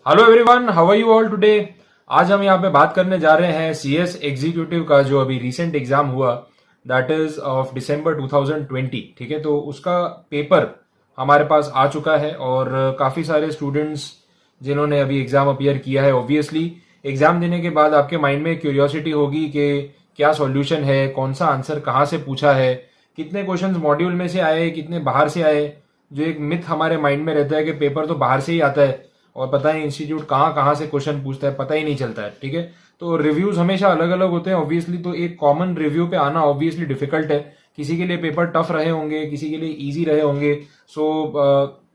Hello everyone, how are you all today. आज हम यहाँ पे बात करने जा रहे हैं सीएस एग्जीक्यूटिव का जो अभी रिसेंट एग्जाम हुआ, दैट इज ऑफ दिसंबर 2020। ठीक है, तो उसका पेपर हमारे पास आ चुका है और काफ़ी सारे स्टूडेंट्स जिन्होंने अभी एग्जाम अपीयर किया है, ऑब्वियसली एग्जाम देने के बाद आपके माइंड में क्यूरियोसिटी होगी कि क्या सॉल्यूशन है, कौन सा आंसर कहाँ से पूछा है, कितने क्वेश्चंस मॉड्यूल में से आए, कितने बाहर से आए। जो एक मिथ हमारे माइंड में रहता है कि पेपर तो बाहर से ही आता है और पता नहीं इंस्टीट्यूट कहाँ कहाँ से क्वेश्चन पूछता है, पता ही नहीं चलता है। ठीक है, तो रिव्यूज हमेशा अलग अलग होते हैं ऑब्वियसली, तो एक कॉमन रिव्यू पे आना ऑब्वियसली डिफिकल्ट है। किसी के लिए पेपर टफ रहे होंगे, किसी के लिए इजी रहे होंगे, सो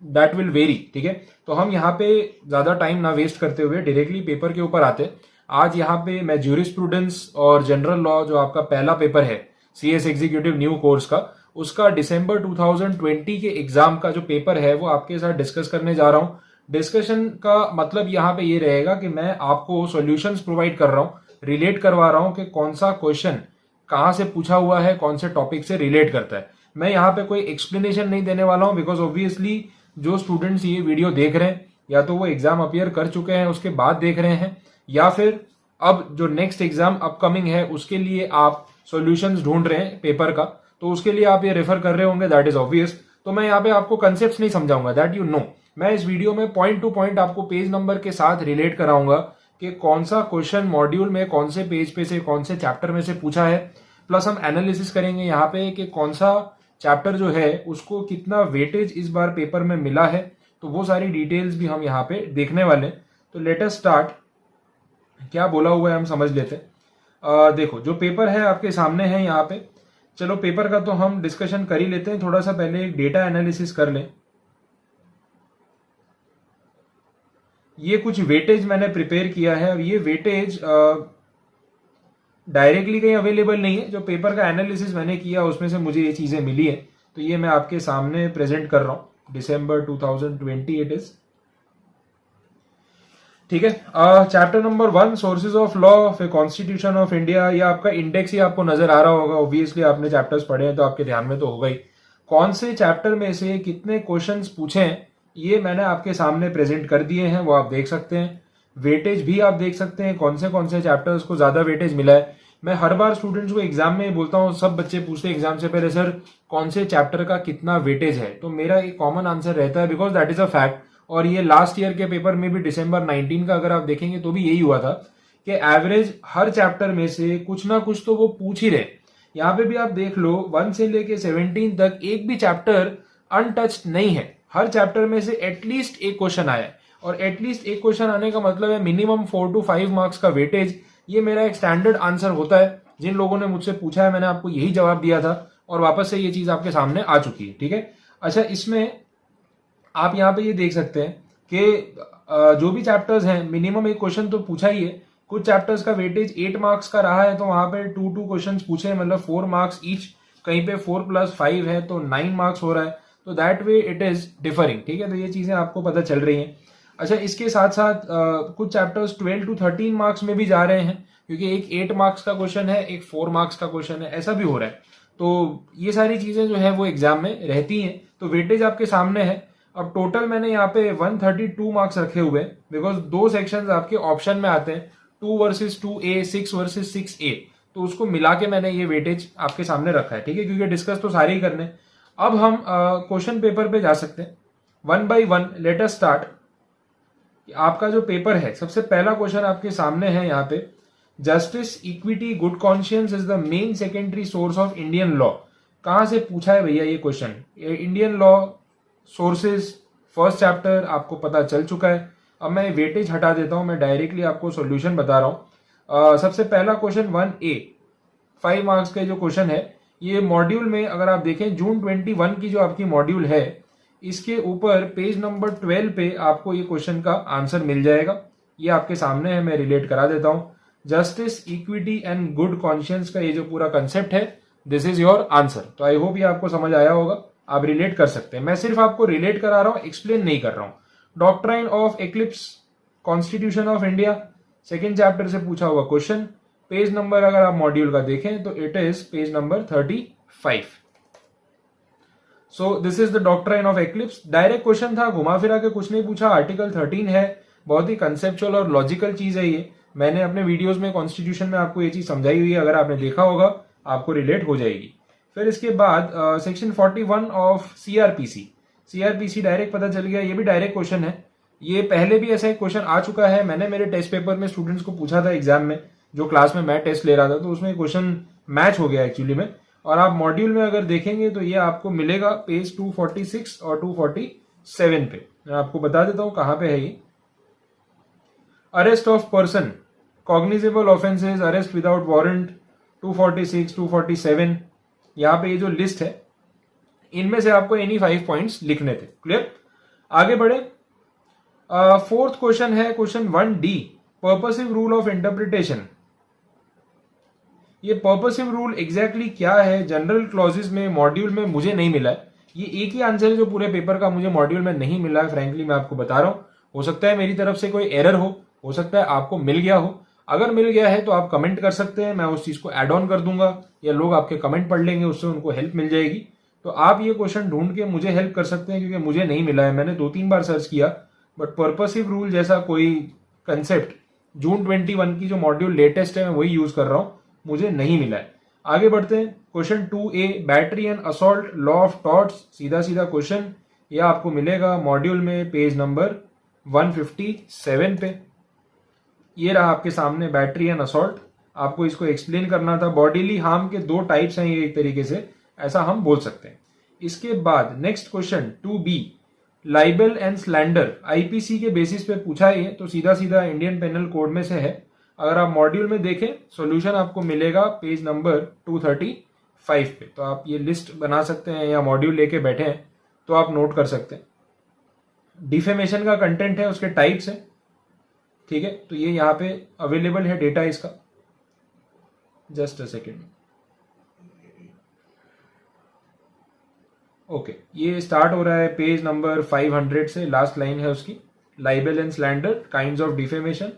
दैट विल वेरी। ठीक है, तो हम यहाँ पे ज्यादा टाइम ना वेस्ट करते हुए डायरेक्टली पेपर के ऊपर आते। आज यहाँ पे मैं ज्यूरिस्प्रूडेंस और जनरल लॉ जो आपका पहला पेपर है सीएस एग्जीक्यूटिव न्यू कोर्स का, उसका दिसंबर 2020 के एग्जाम का जो पेपर है वो आपके साथ डिस्कस करने जा रहा हूँ। डिस्कशन का मतलब यहाँ पे ये रहेगा कि मैं आपको सॉल्यूशंस प्रोवाइड कर रहा हूँ, रिलेट करवा रहा हूँ कि कौन सा क्वेश्चन कहाँ से पूछा हुआ है, कौन से टॉपिक से रिलेट करता है। मैं यहाँ पे कोई एक्सप्लेनेशन नहीं देने वाला हूँ, बिकॉज ऑब्वियसली जो स्टूडेंट्स ये वीडियो देख रहे हैं या तो वो एग्जाम अपीयर कर चुके हैं उसके बाद देख रहे हैं, या फिर अब जो नेक्स्ट एग्जाम अपकमिंग है उसके लिए आप सॉल्यूशंस ढूंढ रहे हैं पेपर का, तो उसके लिए आप ये रेफर कर रहे होंगे, दैट इज ऑब्वियस। तो मैं यहाँ पे आपको कंसेप्ट नहीं समझाऊंगा, दैट यू नो। मैं इस वीडियो में पॉइंट टू पॉइंट आपको पेज नंबर के साथ रिलेट कराऊंगा कि कौन सा क्वेश्चन मॉड्यूल में कौन से पेज पे से कौन से चैप्टर में से पूछा है। प्लस हम एनालिसिस करेंगे यहाँ पे कि कौन सा चैप्टर जो है उसको कितना वेटेज इस बार पेपर में मिला है, तो वो सारी डिटेल्स भी हम यहाँ पे देखने वाले हैं। तो लेट अस स्टार्ट। क्या बोला हुआ है हम समझ लेते हैं। देखो, जो पेपर है आपके सामने है यहाँ पे। चलो पेपर का तो हम डिस्कशन कर ही लेते हैं, थोड़ा सा पहले एक डेटा एनालिसिस कर लें। ये कुछ वेटेज मैंने प्रिपेयर किया है। अब ये वेटेज डायरेक्टली कहीं अवेलेबल नहीं है, जो पेपर का एनालिसिस मैंने किया उसमें से मुझे ये चीजें मिली है, तो ये मैं आपके सामने प्रेजेंट कर रहा हूं। दिसंबर 2020 इट इज। ठीक है, chapter number 1 sources of law, फिर कॉन्स्टिट्यूशन ऑफ इंडिया। ये आपका इंडेक्स ही आपको नजर आ रहा होगा, ऑब्वियसली आपने चैप्टर्स पढ़े हैं तो आपके ध्यान में तो होगा ही। कौन से चैप्टर में से कितने क्वेश्चंस पूछे हैं ये मैंने आपके सामने प्रेजेंट कर दिए हैं, वो आप देख सकते हैं। वेटेज भी आप देख सकते हैं, कौन से चैप्टर्स को ज्यादा वेटेज मिला है। मैं हर बार स्टूडेंट्स को एग्जाम में बोलता हूँ, सब बच्चे पूछते हैं एग्जाम से पहले, सर कौन से चैप्टर का कितना वेटेज है, तो मेरा एक कॉमन आंसर रहता है because that is a fact. और ये लास्ट ईयर के पेपर में भी दिसंबर 19 का अगर आप देखेंगे तो भी यही हुआ था कि एवरेज हर चैप्टर में से कुछ ना कुछ तो वो पूछ ही रहे। यहाँ पे भी आप देख लो 1 से लेके 17 तक एक भी चैप्टर अनटच्ड नहीं है। हर चैप्टर में से एटलीस्ट एक क्वेश्चन आया है, और एटलीस्ट एक क्वेश्चन आने का मतलब है मिनिमम 4 to 5 मार्क्स का वेटेज। ये मेरा एक स्टैंडर्ड आंसर होता है। जिन लोगों ने मुझसे पूछा है मैंने आपको यही जवाब दिया था, और वापस से ये चीज आपके सामने आ चुकी है। ठीक है, अच्छा इसमें आप यहाँ पे ये देख सकते हैं कि जो भी चैप्टर्स हैं मिनिमम एक क्वेश्चन तो पूछा ही है। कुछ चैप्टर्स का वेटेज 8 मार्क्स का रहा है, तो वहां पे 2 क्वेश्चन पूछे, मतलब 4 मार्क्स ईच। कहीं पे 4+5 है तो 9 मार्क्स हो रहा है, तो that way it is differing. ठीक है, तो ये चीजें आपको पता चल रही हैं। अच्छा, इसके साथ साथ कुछ चैप्टर्स 12 to 13 मार्क्स में भी जा रहे हैं, क्योंकि एक 8 मार्क्स का क्वेश्चन है, एक 4 मार्क्स का क्वेश्चन है, ऐसा भी हो रहा है। तो ये सारी चीजें जो है वो एग्जाम में रहती हैं, तो वेटेज आपके सामने है। अब टोटल मैंने यहाँ पे 132 मार्क्स रखे हुए हैं, बिकॉज 2 सेक्शंस आपके ऑप्शन में आते हैं, 2 वर्सेस 2A, 6 वर्सेस 6A, तो उसको मिला के मैंने ये वेटेज आपके सामने रखा है। ठीक है, क्योंकि डिस्कस तो सारे ही करने। अब हम क्वेश्चन पेपर पे जा सकते हैं, 1 by 1। Let us start. आपका जो पेपर है, सबसे पहला क्वेश्चन आपके सामने है यहाँ पे, justice, equity, good conscience is the main secondary source of Indian law. कहां से पूछा है भैया ये question? Indian law sources first chapter आपको पता चल चुका है। अब मैं वेटेज हटा देता हूं, मैं डायरेक्टली आपको सॉल्यूशन बता रहा हूं। सबसे पहला क्वेश्चन 1A 5 मार्क्स का जो क्वेश्चन है, ये मॉड्यूल में अगर आप देखें जून 21 की जो आपकी मॉड्यूल है, इसके ऊपर पेज नंबर 12 पे आपको ये क्वेश्चन का आंसर मिल जाएगा। ये आपके सामने है, मैं रिलेट करा देता हूं। Justice, equity and good conscience का ये जो पूरा कंसेप्ट है, दिस इज योर आंसर। तो आई होप ये आपको समझ आया होगा, आप रिलेट कर सकते हैं। मैं सिर्फ आपको रिलेट करा रहा हूं, एक्सप्लेन नहीं कर रहा हूं। Doctrine of eclipse, constitution of India, second chapter से पूछा हुआ क्वेश्चन। पेज नंबर अगर आप मॉड्यूल का देखें तो it is page number 35। So this is the doctrine of eclipse. Direct question था, घुमा फिरा के कुछ नहीं पूछा। आर्टिकल 13 है, बहुत ही कंसेप्चुअल और लॉजिकल चीज है ये। मैंने अपने वीडियोस में कॉन्स्टिट्यूशन में आपको ये चीज समझाई हुई है, अगर आपने देखा होगा आपको रिलेट हो जाएगी। फिर इसके बाद section 41 of CrPC. CrPC direct पता चल गया, ये भी डायरेक्ट क्वेश्चन है। ये पहले भी ऐसा एक क्वेश्चन आ चुका है, मैंने मेरे टेस्ट पेपर में स्टूडेंट्स को पूछा था एग्जाम में, जो क्लास में मैं टेस्ट ले रहा था, तो उसमें क्वेश्चन मैच हो गया एक्चुअली में। और आप मॉड्यूल में अगर देखेंगे तो ये आपको मिलेगा पेज 246 और 247 पे। मैं आपको बता देता हूं कहां पे है ये। Arrest of person, cognizable offences, arrest without warrant, 246, 247, यहाँ पे ये जो लिस्ट है इनमें से आपको एनी 5 पॉइंट्स लिखने थे। क्लियर? आगे बढ़े। फोर्थ क्वेश्चन है question 1D, purposive rule of interpretation. ये पर्पसिव रूल एग्जैक्टली क्या है, जनरल क्लॉजेस में मॉड्यूल में मुझे नहीं मिला है। ये एक ही आंसर है जो पूरे पेपर का मुझे मॉड्यूल में नहीं मिला है। फ्रैंकली मैं आपको बता रहा हूं, हो सकता है मेरी तरफ से कोई एरर हो सकता है आपको मिल गया हो। अगर मिल गया है तो आप कमेंट कर सकते हैं, मैं उस चीज को ऐड ऑन कर दूंगा, या लोग आपके कमेंट पढ़ लेंगे, उससे उनको हेल्प मिल जाएगी। तो आप ये क्वेश्चन ढूंढ के मुझे हेल्प कर सकते हैं, क्योंकि मुझे नहीं मिला है। मैंने 2-3 बार सर्च किया, बट पर्पसिव रूल जैसा कोई कंसेप्ट जून 21 की जो मॉड्यूल लेटेस्ट है मैं वही यूज कर रहा हूं, मुझे नहीं मिला है। आगे बढ़ते हैं। Question 2A, battery and assault, law of torch. सीधा सीधा क्वेश्चन, यह आपको मिलेगा मॉड्यूल में पेज नंबर 157 पे। ये रहा आपके सामने बैटरी एंड असॉल्ट। आपको इसको एक्सप्लेन करना था। बॉडीली हार्म के 2 टाइप्स हैं ये, एक तरीके से ऐसा हम बोल सकते हैं। इसके बाद next question 2B, liable and slander, IPC के बेसिस पे पूछा है, तो सीधा सीधा इंडियन पेनल कोड में से है। अगर आप मॉड्यूल में देखें सॉल्यूशन आपको मिलेगा पेज नंबर 235 पे। तो आप ये लिस्ट बना सकते हैं, या मॉड्यूल लेके बैठे हैं तो आप नोट कर सकते हैं। डिफेमेशन का कंटेंट है, उसके टाइप्स हैं, ठीक है। तो ये यहाँ पे अवेलेबल है डेटा इसका, जस्ट अ सेकेंड। ओके, ये स्टार्ट हो रहा है पेज नंबर 500 से, लास्ट लाइन है उसकी, liable and slander, kinds of defamation.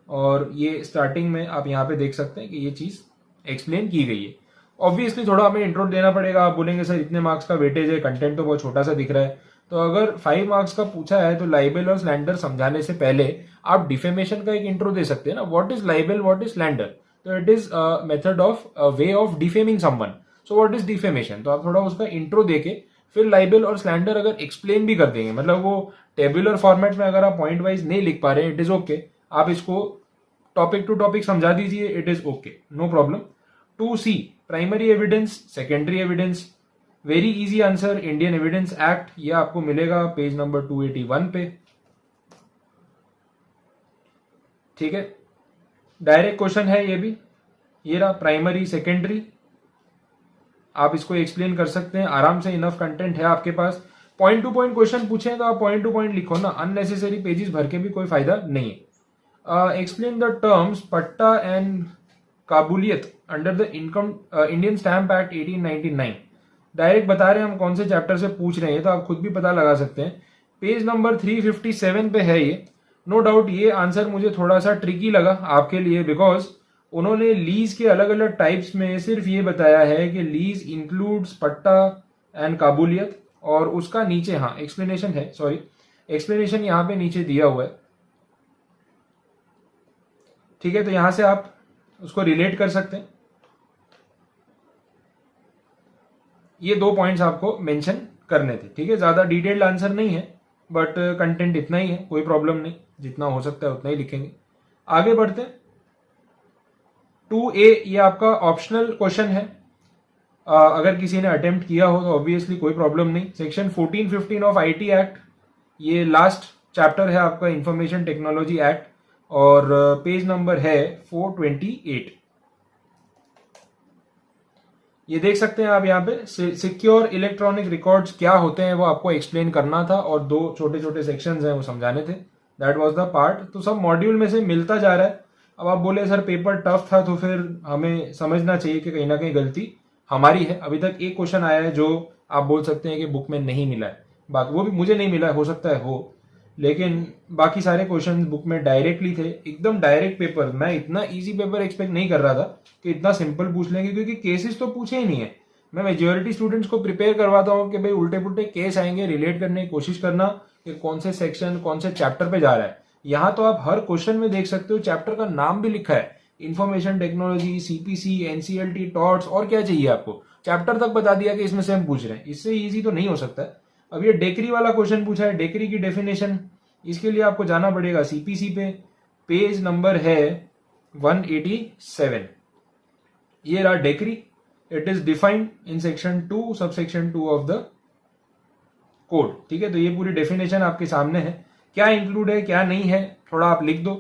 और ये स्टार्टिंग में आप यहाँ पे देख सकते हैं कि ये चीज एक्सप्लेन की गई है। ऑब्वियसली थोड़ा हमें इंट्रो देना पड़ेगा। आप बोलेंगे सर इतने मार्क्स का वेटेज है, कंटेंट तो बहुत छोटा सा दिख रहा है। तो अगर 5 मार्क्स का पूछा है तो लाइबल और स्लैंडर समझाने से पहले आप डिफेमेशन का एक इंट्रो दे सकते हैं ना। What is libel, what is slander? तो it is method of way of defaming someone. So what is defamation? तो आप थोड़ा उसका इंट्रो देके फिर लाइबल और स्लैंडर अगर एक्सप्लेन भी कर देंगे, मतलब वो टेबुलर फॉर्मेट में अगर आप पॉइंट वाइज नहीं लिख पा रहे हैं, इट इज ओके। आप इसको टॉपिक टू टॉपिक समझा दीजिए, it is okay, no problem. 2C, primary evidence, secondary evidence, very easy answer, Indian evidence act. ये आपको मिलेगा पेज नंबर 281 पे, ठीक है। डायरेक्ट क्वेश्चन है ये भी। ये रहा प्राइमरी सेकेंडरी, आप इसको एक्सप्लेन कर सकते हैं आराम से, इनफ कंटेंट है आपके पास। पॉइंट टू पॉइंट क्वेश्चन पूछे तो आप पॉइंट टू पॉइंट लिखो ना, अननेसेसरी पेजेस भर के भी कोई फायदा नहीं है। Explain the terms patta and kabuliyat under the income Indian stamp act 1899। Direct बता रहे हैं हम कौन से चैप्टर से पूछ रहे हैं, तो आप खुद भी पता लगा सकते हैं। पेज नंबर 357 पे है ये। नो डाउट ये आंसर मुझे थोड़ा सा ट्रिकी लगा आपके लिए, बिकॉज उन्होंने लीज के अलग अलग टाइप्स में सिर्फ ये बताया है कि लीज इंक्लूड्स पट्टा एंड काबूलियत, और उसका नीचे हाँ एक्सप्लेनेशन है, सॉरी एक्सप्लेनेशन यहाँ पे नीचे दिया हुआ है, ठीक है। तो यहां से आप उसको रिलेट कर सकते हैं। ये 2 पॉइंट्स आपको मेंशन करने थे, ठीक है। ज्यादा डिटेल्ड आंसर नहीं है, बट कंटेंट इतना ही है, कोई प्रॉब्लम नहीं, जितना हो सकता है उतना ही लिखेंगे। आगे बढ़ते हैं। 2A, ये आपका ऑप्शनल क्वेश्चन है। अगर किसी ने अटेम्प्ट किया हो तो ऑब्वियसली कोई प्रॉब्लम नहीं। सेक्शन 14-15 ऑफ आईटी एक्ट, ये लास्ट चैप्टर है आपका, इंफॉर्मेशन टेक्नोलॉजी एक्ट, और पेज नंबर है 428। ये देख सकते हैं आप यहाँ पे, सिक्योर इलेक्ट्रॉनिक रिकॉर्ड्स क्या होते हैं वो आपको एक्सप्लेन करना था, और 2 छोटे छोटे सेक्शंस हैं वो समझाने थे। That was the part. तो सब मॉड्यूल में से मिलता जा रहा है। अब आप बोले सर पेपर टफ था, तो फिर हमें समझना चाहिए कि कहीं ना कहीं गलती हमारी है। अभी तक एक क्वेश्चन आया है जो आप बोल सकते हैं कि बुक में नहीं मिला है, बाकी वो भी मुझे नहीं मिला है, हो सकता है हो, लेकिन बाकी सारे क्वेश्चन बुक में डायरेक्टली थे, एकदम डायरेक्ट पेपर। मैं इतना इजी पेपर एक्सपेक्ट नहीं कर रहा था कि इतना सिंपल पूछ लेंगे, क्योंकि केसेस तो पूछे ही नहीं है। मैं मेजोरिटी स्टूडेंट्स को प्रिपेयर करवाता हूँ कि भाई उल्टे पुल्टे केस आएंगे, रिलेट करने की कोशिश करना कि कौन से सेक्शन कौन से चैप्टर पे जा रहा है। यहाँ तो आप हर क्वेश्चन में देख सकते हो चैप्टर का नाम भी लिखा है, information technology, CPC, NCLT, torts, और क्या चाहिए आपको, चैप्टर तक बता दिया कि इसमें से हम पूछ रहे हैं। इससे इजी तो नहीं हो सकता है। अब ये डेकरी वाला क्वेश्चन पूछा है, डेकरी की डेफिनेशन, इसके लिए आपको जाना पड़ेगा सीपीसी पे, पेज नंबर है 187। ये रहा decree, it is defined in section 2 subsection 2 of the code. ठीक है, तो ये पूरी डेफिनेशन आपके सामने है, क्या इंक्लूड है क्या नहीं है थोड़ा आप लिख दो,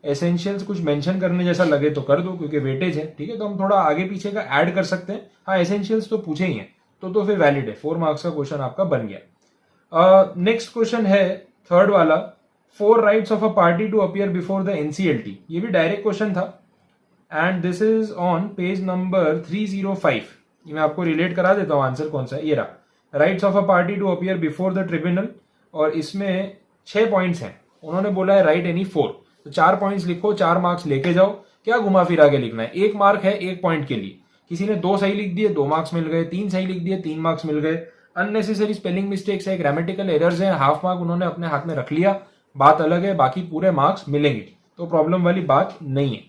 एसेंशियल्स कुछ मेंशन करने जैसा लगे तो कर दो क्योंकि वेटेज है। ठीक है, तो हम थोड़ा आगे पीछे का ऐड कर सकते हैं। हाँ, एसेंशियल्स तो पूछे ही हैं, तो फिर वैलिड है, 4 मार्क्स का क्वेश्चन आपका बन गया। नेक्स्ट क्वेश्चन है थर्ड वाला, 4 rights of a party to appear before the NCLT. ये भी डायरेक्ट क्वेश्चन था and this is on page number 305। ये मैं आपको रिलेट करा देता हूँ आंसर कौन सा है। ये रहा, rights of a party to appear before the tribunal, और इसमें 6 पॉइंट्स हैं। उन्होंने बोला है राइट एनी 4, तो 4 पॉइंट्स लिखो, 4 मार्क्स लेके जाओ। क्या घुमा फिरा के लिखना है, 1 मार्क है 1 पॉइंट के लिए। किसी ने 2 सही लिख दिए 2 मार्क्स मिल गए, 3 सही लिख दिए 3 मार्क्स मिल गए। अननेसेसरी स्पेलिंग मिस्टेक्स है, ग्रामेटिकल एरर्स है, हाफ मार्क उन्होंने अपने हाथ में रख लिया, बात अलग है, बाकी पूरे मार्क्स मिलेंगे, तो प्रॉब्लम वाली बात नहीं है।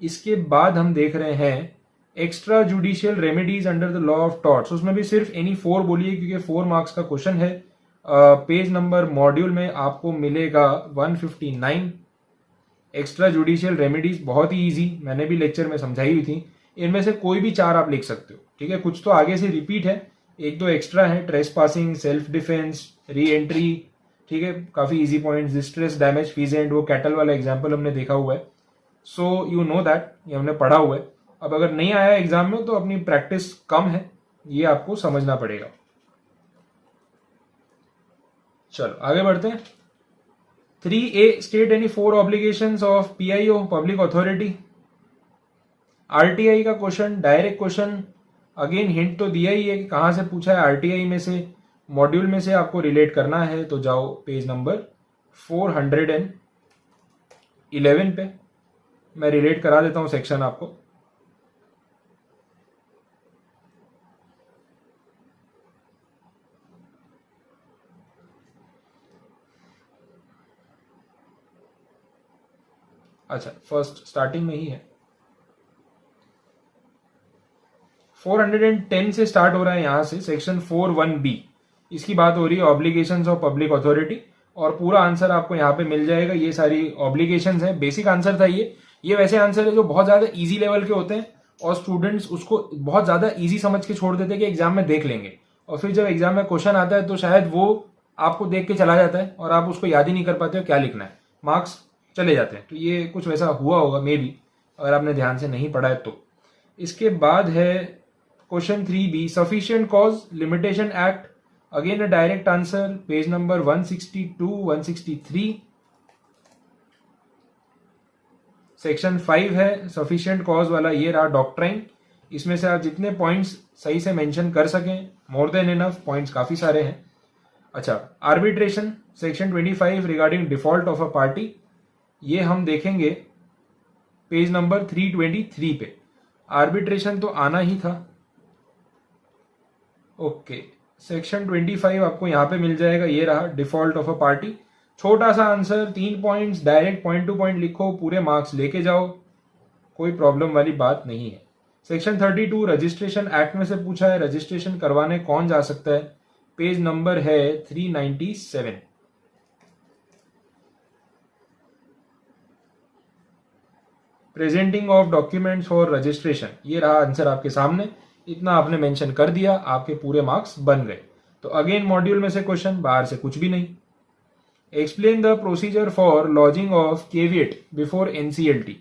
इसके बाद हम देख रहे हैं extra judicial remedies under the law of torts, उसमें भी सिर्फ एनी 4 बोलिए क्योंकि 4 मार्क्स का क्वेश्चन है। पेज नंबर मॉड्यूल में आपको मिलेगा 159। एक्स्ट्रा जुडिशियल रेमेडीज बहुत ही इजी, मैंने भी लेक्चर में समझाई हुई थी। इनमें से कोई भी 4 आप लिख सकते हो। ठीक है, कुछ तो आगे से रिपीट है, 1-2 एक्स्ट्रा है, trace passing, self defence, re entry. ठीक है, काफी easy point, distress, damage, peasant, वो कैटल वाला एग्जाम्पल हमने देखा हुआ है। सो यू नो दैट, ये हमने पढ़ा हुआ है। अब अगर नहीं आया एग्जाम में तो अपनी प्रैक्टिस कम है, ये आपको समझना पड़ेगा। चलो आगे बढ़ते हैं। 3A state any 4 obligations of PIO, public authority. RTI का question, direct question, again hint तो दिया ही है कि कहां से पूछा है, आरटीआई में से, मॉड्यूल में से आपको रिलेट करना है तो जाओ पेज नंबर 411 पे, मैं रिलेट करा देता हूं सेक्शन आपको। अच्छा, फर्स्ट स्टार्टिंग में ही है, 410 से स्टार्ट हो रहा है यहां से, सेक्शन 41B, इसकी बात हो रही है ऑब्लिगेशंस ऑफ पब्लिक अथॉरिटी, और पूरा आंसर आपको यहाँ पे मिल जाएगा। ये सारी ऑब्लिगेशंस हैं, बेसिक आंसर था ये वैसे आंसर है जो बहुत ज्यादा इजी लेवल के होते हैं और स्टूडेंट्स उसको बहुत ज्यादा इजी समझ के छोड़ देते हैं कि एग्जाम में देख लेंगे, और फिर जब एग्जाम में क्वेश्चन आता है तो शायद वो आपको देख के चला जाता है और आप उसको याद ही नहीं कर पाते हो क्या लिखना है, मार्क्स चले जाते हैं। तो ये कुछ वैसा हुआ होगा मे बी, अगर आपने ध्यान से नहीं पढ़ा है तो। इसके बाद है question 3B, sufficient cause limitation act, again a direct answer, page number 162 163। Section 5 है सफिशिएंट कॉज वाला, ये रहा डॉक्ट्राइन। इसमें से आप जितने पॉइंट्स सही से मेंशन कर सकें, मोर देन इनफ, पॉइंट्स काफी सारे हैं। अच्छा, arbitration, section 25 regarding default of a party, ये हम देखेंगे पेज नंबर 323 पे। आर्बिट्रेशन तो आना ही था। ओके, सेक्शन 25 आपको यहां पे मिल जाएगा, ये रहा डिफॉल्ट ऑफ अ पार्टी, छोटा सा answer, 3 points, direct point two point लिखो, पूरे मार्क्स लेके जाओ, कोई प्रॉब्लम वाली बात नहीं है। सेक्शन 32 रजिस्ट्रेशन एक्ट में से पूछा है, रजिस्ट्रेशन करवाने कौन जा सकता है, पेज नंबर है 397। Presenting of documents for registration, ये रहा आंसर आपके सामने, इतना आपने मेंशन कर दिया, आपके पूरे मार्क्स बन गए। तो अगेन मॉड्यूल में से क्वेश्चन, बाहर से कुछ भी नहीं। Explain the procedure for lodging of caveat before NCLT,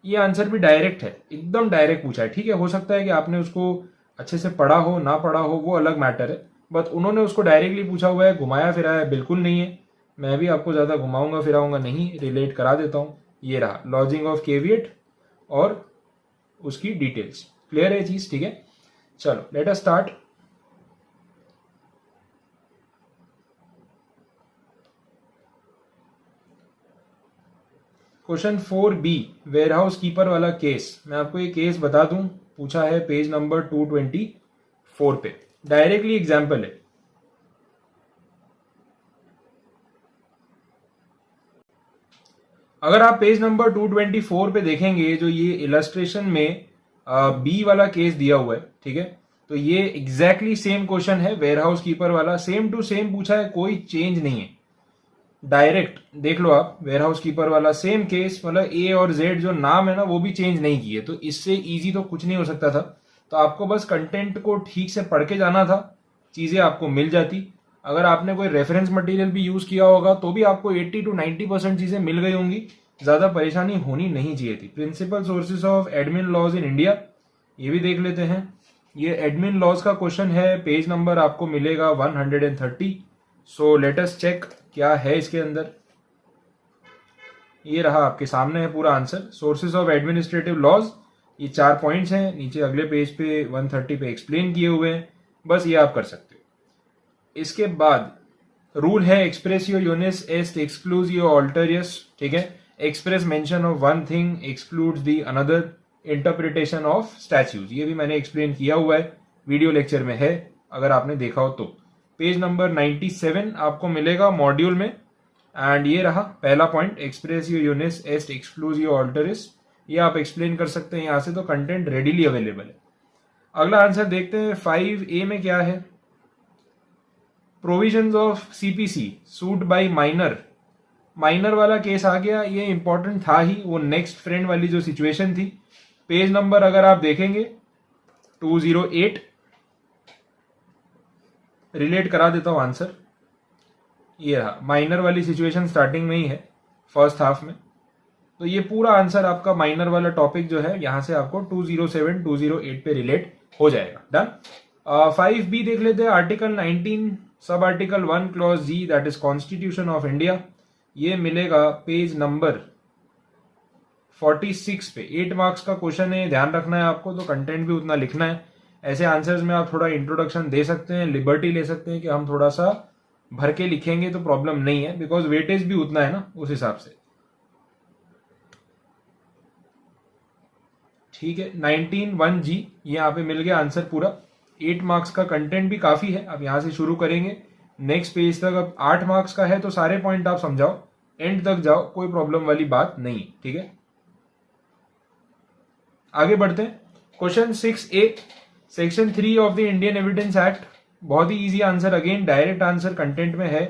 ये आंसर भी डायरेक्ट है, एकदम डायरेक्ट पूछा है। ठीक है, हो सकता है कि आपने उसको अच्छे से पढ़ा हो ना पढ़ा हो, वो अलग मैटर है, बट उन्होंने उसको डायरेक्टली पूछा हुआ है, घुमाया फिराया बिल्कुल नहीं है। मैं भी आपको ज्यादा घुमाऊंगा फिराऊंगा नहीं, रिलेट करा देता हूं। ये रहा लॉजिंग ऑफ केविएट और उसकी डिटेल्स, क्लियर है चीज, ठीक है। चलो let us start. Question 4B, warehouse keeper वाला केस, मैं आपको ये केस बता दूं, पूछा है पेज नंबर 224 पे, डायरेक्टली एग्जाम्पल है। अगर आप पेज नंबर 224 पे देखेंगे, जो ये इलस्ट्रेशन में बी वाला केस दिया हुआ है, ठीक है, तो ये एग्जैक्टली सेम क्वेश्चन है, वेयर हाउस कीपर वाला, सेम टू सेम पूछा है, कोई चेंज नहीं है। डायरेक्ट देख लो आप, वेयर हाउस कीपर वाला सेम केस, मतलब ए और जेड जो नाम है ना वो भी चेंज नहीं किए, तो इससे इजी तो कुछ नहीं हो सकता था। तो आपको बस कंटेंट को ठीक से पढ़ के जाना था, चीजें आपको मिल जाती। अगर आपने कोई रेफरेंस मटेरियल भी यूज किया होगा तो भी आपको 80 to 90% चीजें मिल गई होंगी, ज्यादा परेशानी होनी नहीं चाहिए थी। Principal sources of admin laws in India, ये भी देख लेते हैं। ये एडमिन लॉज का क्वेश्चन है, पेज नंबर आपको मिलेगा 130। सो लेट अस चेक क्या है इसके अंदर। ये रहा आपके सामने है पूरा answer, sources of administrative laws, ये 4 पॉइंट्स हैं, नीचे अगले पेज पे 130 पे एक्सप्लेन किए हुए हैं, बस ये आप कर सकते हो। इसके बाद रूल है एक्सप्रेसियो यूनिस एस्ट एक्सक्लूसियो ऑल्टरियस, ठीक है, express mention of one thing excludes the another, interpretation of statues, ये भी मैंने एक्सप्लेन किया हुआ है, वीडियो लेक्चर में है अगर आपने देखा हो तो। पेज नंबर 97 आपको मिलेगा मॉड्यूल में, एंड ये रहा पहला पॉइंट, एक्सप्रेसियो यूनिस एस्ट एक्सक्लूसियो ऑल्टरिस, ये आप एक्सप्लेन कर सकते हैं यहां से, तो कंटेंट रेडिली अवेलेबल है। अगला आंसर देखते हैं 5A में क्या है। Provisions of CPC suit by minor, minor वाला केस आ गया, ये इंपॉर्टेंट था ही, वो नेक्स्ट फ्रेंड वाली जो सिचुएशन थी। पेज नंबर अगर आप देखेंगे 208, रिलेट करा देता हूं आंसर, ये रहा माइनर वाली सिचुएशन स्टार्टिंग में ही है फर्स्ट हाफ में, तो ये पूरा आंसर आपका माइनर वाला टॉपिक जो है यहां से आपको 207 208 पे रिलेट हो जाएगा। डन। 5B देख लेते हैं, article 19 sub article 1 clause ji, that is constitution of India, ये मिलेगा पेज नंबर 46 पे। 8 मार्क्स का क्वेश्चन है, ध्यान रखना है आपको, तो कंटेंट भी उतना लिखना है। ऐसे आंसर्स में आप थोड़ा इंट्रोडक्शन दे सकते हैं, लिबर्टी ले सकते हैं कि हम थोड़ा सा भर के लिखेंगे तो प्रॉब्लम नहीं है, बिकॉज वेटेज भी उतना है ना उस हिसाब से, ठीक है। 19(1)G यहाँ पे मिल गया आंसर पूरा। 8 मार्क्स का कंटेंट भी काफी है, अब यहां से शुरू करेंगे नेक्स्ट पेज तक। अब 8 मार्क्स का है तो सारे पॉइंट आप समझाओ, एंड तक जाओ, कोई प्रॉब्लम वाली बात नहीं, ठीक है। आगे बढ़ते हैं। Question 6A, section 3 of the Indian evidence act, बहुत ही easy answer, again direct answer content में है।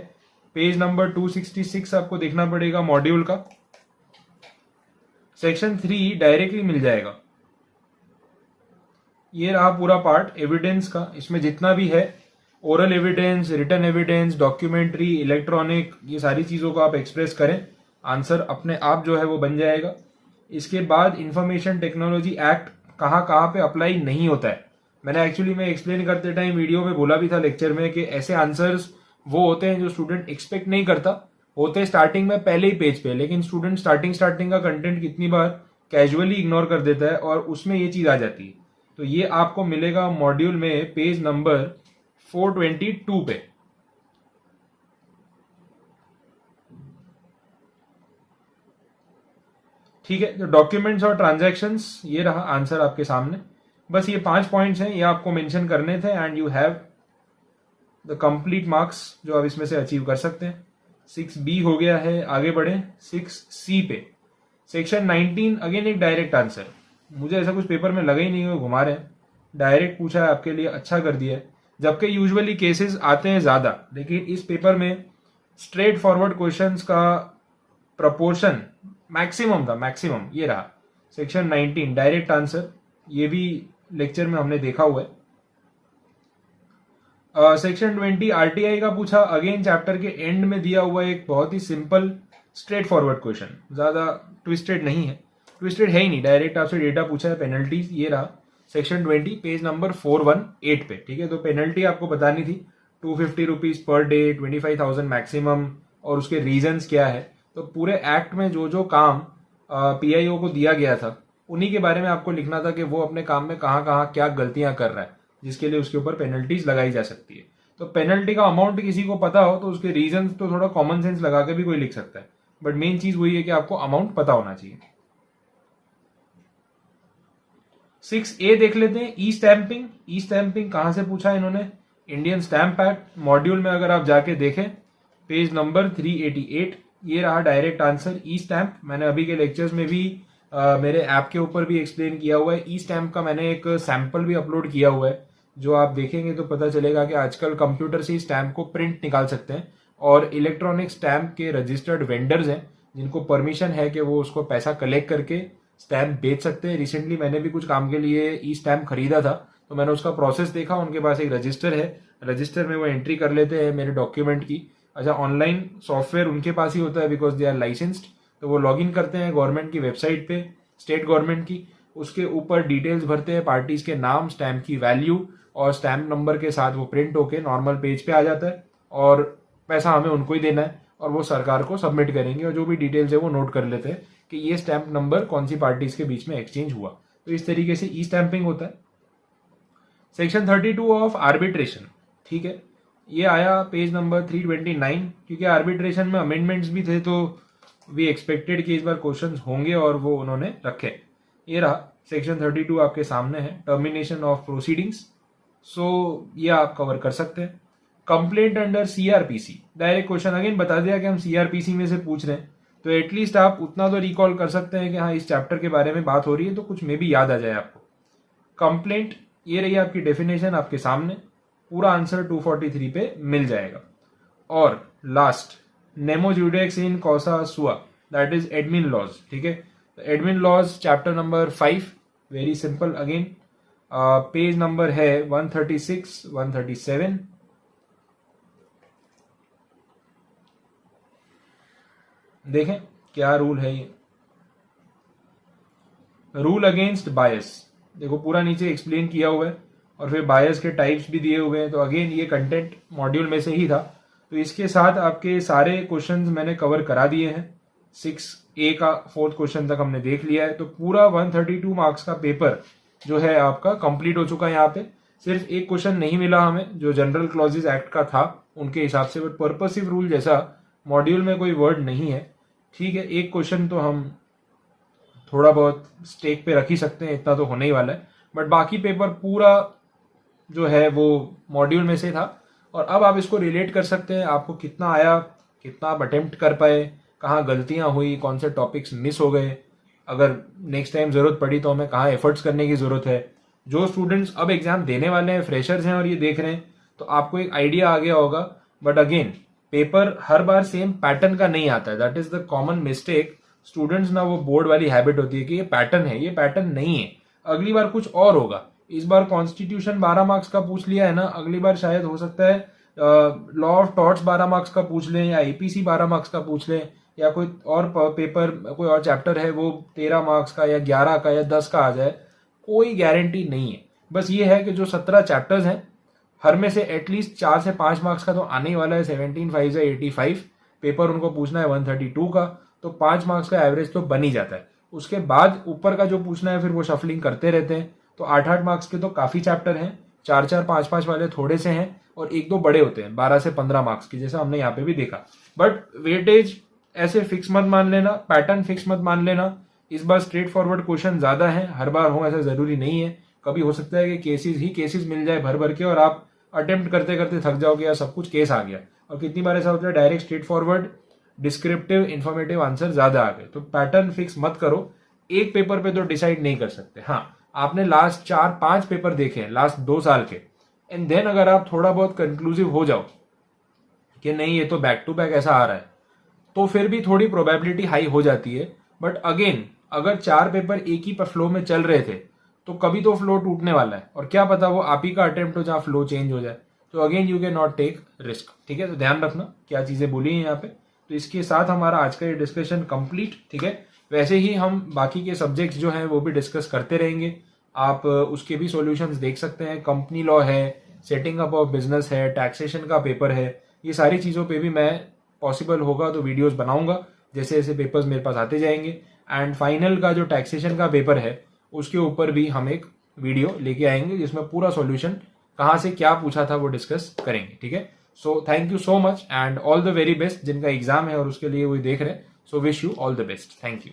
पेज नंबर 266 आपको देखना पड़ेगा मॉड्यूल का, सेक्शन 3 डायरेक्टली मिल जाएगा। ये रहा पूरा पार्ट एविडेंस का, इसमें जितना भी है oral evidence, written evidence, documentary, electronic, ये सारी चीजों को आप एक्सप्रेस करें, आंसर अपने आप जो है वो बन जाएगा। इसके बाद इंफॉर्मेशन टेक्नोलॉजी एक्ट कहाँ कहाँ पे अप्लाई नहीं होता है, मैंने एक्चुअली मैं एक्सप्लेन करते टाइम वीडियो में बोला भी था लेक्चर में कि ऐसे आंसर्स वो होते हैं जो स्टूडेंट एक्सपेक्ट नहीं करता, होते स्टार्टिंग में पहले ही पेज पे, लेकिन स्टूडेंट स्टार्टिंग का कंटेंट कितनी बार कैजुअली इग्नोर कर देता है और उसमें ये चीज आ जाती है। तो ये आपको मिलेगा मॉड्यूल में पेज नंबर 422 पे। ठीक है, तो डॉक्यूमेंट्स और ट्रांजैक्शंस, ये रहा आंसर आपके सामने। बस ये 5 पॉइंट्स हैं, ये आपको मेंशन करने थे, and you have the complete marks जो आप इसमें से अचीव कर सकते हैं। 6B हो गया है, आगे बढ़े 6C पे। सेक्शन 19 अगेन एक डायरेक्ट आंसर, मुझे ऐसा कुछ पेपर में लगा ही नहीं, घुमा रहे हैं, डायरेक्ट पूछा है आपके लिए, अच्छा कर दिया है। जबकि यूजुअली केसेस आते हैं ज्यादा, लेकिन इस पेपर में स्ट्रेट फॉरवर्ड क्वेश्चंस का प्रपोर्शन मैक्सिमम था, मैक्सिमम। ये रहा सेक्शन 19 डायरेक्ट आंसर, ये भी लेक्चर में हमने देखा हुआ है। सेक्शन 20 आरटीआई का पूछा, अगेन चैप्टर के एंड में दिया हुआ एक बहुत ही सिंपल स्ट्रेट फॉरवर्ड क्वेश्चन, ज्यादा ट्विस्टेड नहीं है, ट्विस्टेड है ही नहीं, डायरेक्ट आपसे डेटा पूछा है, पेनल्टीज। ये रहा सेक्शन 20 पेज नंबर 418 पे, ठीक है। तो पेनल्टी आपको बतानी थी 250 रुपीज पर डे, 25,000 मैक्सिमम, और उसके रीजंस क्या है। तो पूरे एक्ट में जो जो काम पीआईओ को दिया गया था उन्हीं के बारे में आपको लिखना था कि वो अपने काम में कहाँ कहाँ क्या गलतियां कर रहा है, जिसके लिए उसके ऊपर पेनल्टीज लगाई जा सकती है। तो पेनल्टी का अमाउंट किसी को पता हो तो उसके रीजन तो थोड़ा कॉमन सेंस लगा के भी कोई लिख सकता है, बट मेन चीज वही है कि आपको अमाउंट पता होना चाहिए। 6A देख लेते हैं, ई स्टैंपिंग। ई स्टैंपिंग कहां से पूछा है इन्होंने, इंडियन स्टैंप एक्ट, मॉड्यूल में अगर आप जाके देखें पेज नंबर 388, ये रहा डायरेक्ट आंसर ई स्टैम्प। मैंने अभी के लेक्चर्स में भी मेरे ऐप के ऊपर भी एक्सप्लेन किया हुआ है। ई स्टैम्प का मैंने एक सैंपल भी अपलोड किया हुआ है, जो आप देखेंगे तो पता चलेगा कि आजकल कंप्यूटर से ही स्टैम्प को प्रिंट निकाल सकते हैं, और इलेक्ट्रॉनिक स्टैम्प के रजिस्टर्ड वेंडर्स हैं जिनको परमिशन है कि वो उसको पैसा कलेक्ट करके स्टैम्प बेच सकते हैं। रिसेंटली मैंने भी कुछ काम के लिए ई स्टैम्प खरीदा था, तो मैंने उसका प्रोसेस देखा। उनके पास एक रजिस्टर है, रजिस्टर में वो एंट्री कर लेते हैं मेरे डॉक्यूमेंट की। अच्छा, ऑनलाइन सॉफ्टवेयर उनके पास ही होता है बिकॉज दे आर लाइसेंस्ड। तो वो लॉग इन करते हैं गवर्नमेंट की वेबसाइट पे, स्टेट गवर्नमेंट की, उसके ऊपर डिटेल्स भरते हैं, पार्टीज के नाम, स्टैम्प की वैल्यू और स्टैम्प नंबर के साथ वो प्रिंट होके नॉर्मल पेज पे आ जाता है, और पैसा हमें उनको ही देना है और वो सरकार को सबमिट करेंगे, और जो भी डिटेल्स है वो नोट कर लेते हैं कि ये स्टैम्प नंबर कौन सी पार्टीज के बीच में एक्सचेंज हुआ। तो इस तरीके से ई स्टैंपिंग होता है। सेक्शन 32 ऑफ आर्बिट्रेशन, ठीक है, ये आया पेज नंबर 329। क्योंकि आर्बिट्रेशन में अमेंडमेंट्स भी थे तो वी एक्सपेक्टेड कि इस बार क्वेश्चंस होंगे, और वो उन्होंने रखे। ये रहा सेक्शन 32 आपके सामने है, टर्मिनेशन ऑफ प्रोसीडिंग्स। सो ये आप कवर कर सकते हैं। Complaint under CrPC, direct question again बता दिया कि हम सीआरपीसी में से पूछ रहे हैं, तो एटलीस्ट आप उतना तो रिकॉल कर सकते हैं कि हाँ इस चैप्टर के बारे में बात हो रही है, तो कुछ में भी याद आ जाए आपको। कंप्लेंट, ये रही आपकी डेफिनेशन आपके सामने, पूरा आंसर 243 पे मिल जाएगा। और last, nemo judex in causa sua, that is admin laws, ठीक है। Admin laws chapter number 5, very simple again, page number है 136 137। देखें क्या रूल है ये, रूल अगेंस्ट बायस। देखो पूरा नीचे एक्सप्लेन किया हुआ है, और फिर बायस के टाइप्स भी दिए हुए हैं। तो अगेन ये कंटेंट मॉड्यूल में से ही था, तो इसके साथ आपके सारे क्वेश्चंस मैंने कवर करा दिए हैं। 6A का 4th क्वेश्चन तक हमने देख लिया है। तो पूरा 132 मार्क्स का पेपर जो है आपका कंप्लीट हो चुका है। यहाँ पे सिर्फ एक क्वेश्चन नहीं मिला हमें जो जनरल क्लॉजेज एक्ट का था उनके हिसाब से, बट पर्पसिव रूल जैसा मॉड्यूल में कोई वर्ड नहीं है, ठीक है। एक क्वेश्चन तो हम थोड़ा बहुत स्टेक पे रख ही सकते हैं, इतना तो होने ही वाला है, बट बाकी पेपर पूरा जो है वो मॉड्यूल में से था। और अब आप इसको रिलेट कर सकते हैं, आपको कितना आया, कितना आप अटेम्प्ट कर पाए, कहाँ गलतियां हुई, कौन से टॉपिक्स मिस हो गए, अगर नेक्स्ट टाइम जरूरत पड़ी तो हमें कहाँ एफर्ट्स करने की जरूरत है। जो स्टूडेंट्स अब एग्जाम देने वाले हैं, फ्रेशर्स हैं और ये देख रहे हैं, तो आपको एक आइडिया आ गया होगा। But again paper her bar same pattern का नहीं आता है, that is the common mistake. Students ना वो बोर्ड वाली हैबिट होती है कि ये पैटर्न है, ये पैटर्न नहीं है, अगली बार कुछ और होगा। इस बार कॉन्स्टिट्यूशन 12 मार्क्स का पूछ लिया है ना, अगली बार शायद हो सकता है लॉ ऑफ टॉर्ट्स 12 मार्क्स का पूछ लें, या एपीसी 12 मार्क्स का पूछ लें, या कोई और पेपर, कोई और चैप्टर है वो 13 मार्क्स का या 11 का या 10 का आ जाए, कोई गारंटी नहीं है। बस ये है कि जो 17 चैप्टर्स हैं हर में से एटलीस्ट 4 से 5 मार्क्स का तो आने ही वाला है। 17 5 से 85 पेपर उनको पूछना है 132 का, तो 5 मार्क्स का एवरेज तो बन ही जाता है। उसके बाद ऊपर का जो पूछना है फिर वो शफलिंग करते रहते हैं। तो 8-8 मार्क्स के तो काफी चैप्टर हैं, 4-4 5-5 वाले थोड़े से हैं, और 1-2 बड़े होते हैं 12 से 15 मार्क्स की, जैसा हमने यहाँ पे भी देखा। बट वेटेज ऐसे फिक्स मत मान लेना, पैटर्न फिक्स मत मान लेना। इस बार स्ट्रेट फॉरवर्ड क्वेश्चन ज्यादा है, हर बार हो ऐसा जरूरी नहीं है। कभी हो सकता है कि केसेस ही केसेस मिल जाए भर भर के, और आप अटेम्प्ट करते करते थक जाओगे, या सब कुछ केस आ गया। और कितनी बार ऐसा होता है direct straight forward descriptive informative answer ज्यादा आ गए। तो पैटर्न फिक्स मत करो, एक पेपर पे तो डिसाइड नहीं कर सकते। हाँ, आपने लास्ट 4-5 पेपर देखे हैं लास्ट 2 साल के, एंड देन अगर आप थोड़ा बहुत कंक्लूसिव हो जाओ कि नहीं ये तो बैक टू बैक ऐसा आ रहा है, तो फिर भी थोड़ी प्रोबेबिलिटी हाई हो जाती है। बट अगेन अगर 4 पेपर एक ही फ्लो में चल रहे थे तो कभी तो फ्लो टूटने वाला है, और क्या पता वो आप ही का अटेम्प्ट हो जहां फ्लो चेंज हो जाए। तो again you can not take risk, ठीक है। तो ध्यान रखना क्या चीजें बोली हैं यहाँ पे। तो इसके साथ हमारा आज का ये डिस्कशन कंप्लीट, ठीक है। वैसे ही हम बाकी के सब्जेक्ट्स जो हैं वो भी डिस्कस करते रहेंगे, आप उसके भी सॉल्यूशंस देख सकते हैं। कंपनी लॉ है, सेटिंग अप ऑफ बिजनेस है, टैक्सेशन का पेपर है, ये सारी चीज़ों पे भी मैं पॉसिबल होगा तो वीडियोस बनाऊंगा जैसे जैसे पेपर्स मेरे पास आते जाएंगे। एंड फाइनल का जो टैक्सेशन का पेपर है उसके ऊपर भी हम एक वीडियो लेके आएंगे जिसमें पूरा सॉल्यूशन कहाँ से क्या पूछा था वो डिस्कस करेंगे, ठीक है। So thank you so much and all the very best जिनका एग्जाम है और उसके लिए वो देख रहे हैं। So wish you all the best, thank you.